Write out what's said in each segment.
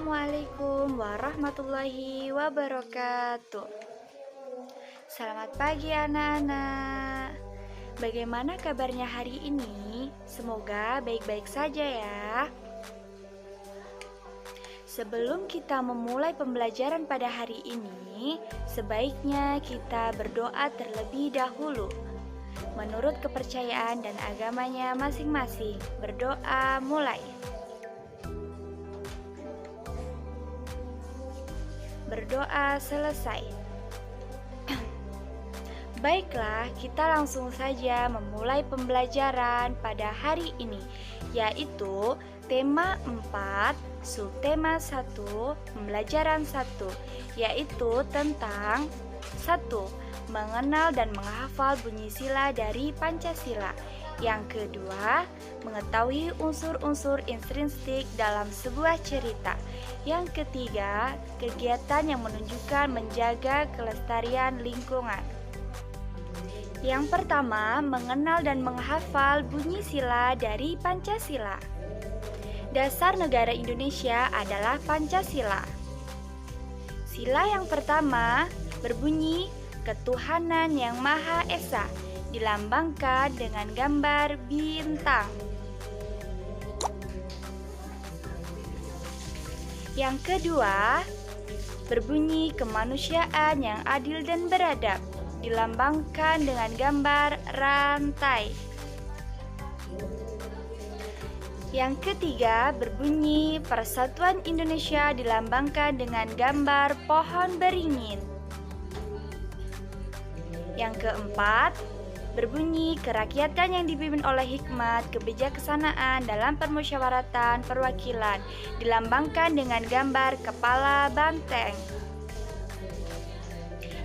Assalamualaikum warahmatullahi wabarakatuh. Selamat pagi anak-anak. Bagaimana kabarnya hari ini? Semoga baik-baik saja ya. Sebelum kita memulai pembelajaran pada hari ini, sebaiknya kita berdoa terlebih dahulu. Menurut kepercayaan dan agamanya masing-masing, berdoa mulai. Berdoa selesai. Baiklah, kita langsung saja memulai pembelajaran pada hari ini, yaitu tema 4, subtema 1, pembelajaran 1, yaitu tentang 1. Mengenal dan menghafal bunyi sila dari Pancasila. Yang kedua, mengetahui unsur-unsur intrinsik dalam sebuah cerita. Yang ketiga, kegiatan yang menunjukkan menjaga kelestarian lingkungan. Yang pertama, mengenal dan menghafal bunyi sila dari Pancasila. Dasar negara Indonesia adalah Pancasila. Sila yang pertama berbunyi ketuhanan yang Maha Esa, dilambangkan dengan gambar bintang. Yang kedua, berbunyi kemanusiaan yang adil dan beradab, dilambangkan dengan gambar rantai. Yang ketiga, berbunyi persatuan Indonesia, dilambangkan dengan gambar pohon beringin. Yang keempat, berbunyi kerakyatan yang dipimpin oleh hikmat kebijaksanaan dalam permusyawaratan perwakilan, dilambangkan dengan gambar kepala banteng.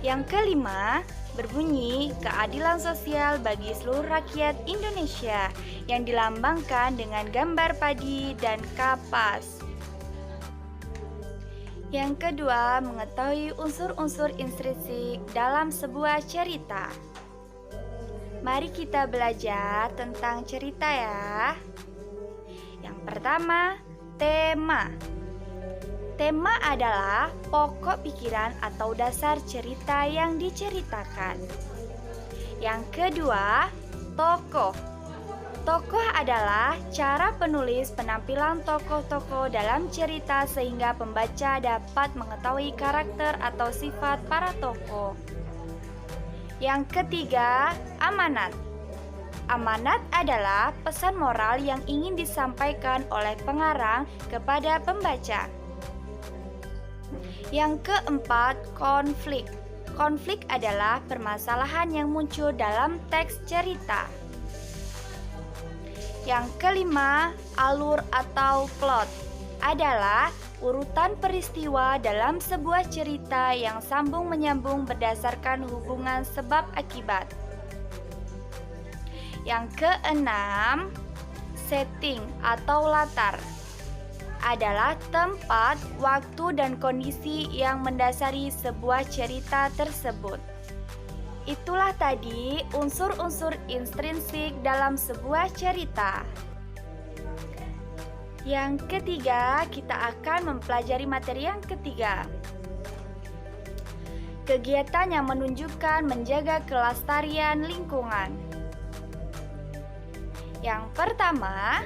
Yang kelima, berbunyi keadilan sosial bagi seluruh rakyat Indonesia, yang dilambangkan dengan gambar padi dan kapas. Yang kedua, mengetahui unsur-unsur intrinsik dalam sebuah cerita. Mari kita belajar tentang cerita ya. Yang pertama, tema. Tema adalah pokok pikiran atau dasar cerita yang diceritakan. Yang kedua, tokoh. Tokoh adalah cara penulis penampilan tokoh-tokoh dalam cerita sehingga pembaca dapat mengetahui karakter atau sifat para tokoh. Yang ketiga, amanat. Amanat adalah pesan moral yang ingin disampaikan oleh pengarang kepada pembaca. Yang keempat, konflik. Konflik adalah permasalahan yang muncul dalam teks cerita. Yang kelima, alur atau plot adalah urutan peristiwa dalam sebuah cerita yang sambung menyambung berdasarkan hubungan sebab akibat. Yang keenam, setting atau latar adalah tempat, waktu, dan kondisi yang mendasari sebuah cerita tersebut. Itulah tadi unsur-unsur intrinsik dalam sebuah cerita. Yang ketiga, kita akan mempelajari materi yang ketiga. Kegiatan yang menunjukkan menjaga kelestarian lingkungan. Yang pertama,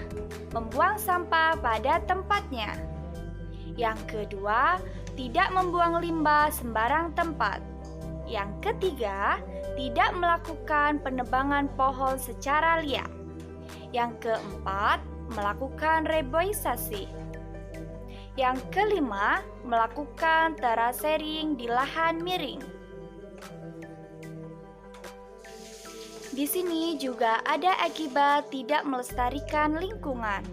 membuang sampah pada tempatnya. Yang kedua, tidak membuang limbah sembarang tempat. Yang ketiga, tidak melakukan penebangan pohon secara liar. Yang keempat, melakukan reboisasi. Yang kelima, melakukan terasering di lahan miring. Di sini juga ada akibat tidak melestarikan lingkungan.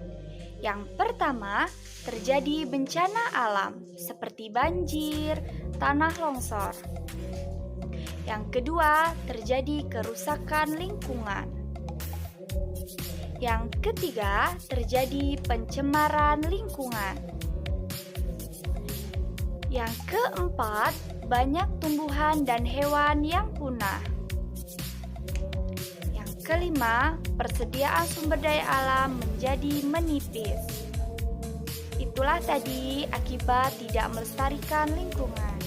Yang pertama, terjadi bencana alam seperti banjir, tanah longsor. Yang kedua, terjadi kerusakan lingkungan. Yang ketiga, terjadi pencemaran lingkungan. Yang keempat, banyak tumbuhan dan hewan yang punah. Yang kelima, persediaan sumber daya alam menjadi menipis. Itulah tadi akibat tidak melestarikan lingkungan.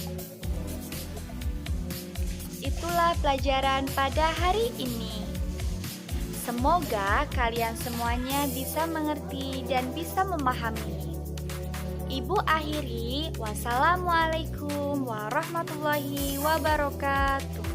Itulah pelajaran pada hari ini. Semoga kalian semuanya bisa mengerti dan bisa memahami. Ibu akhiri, wassalamualaikum warahmatullahi wabarakatuh.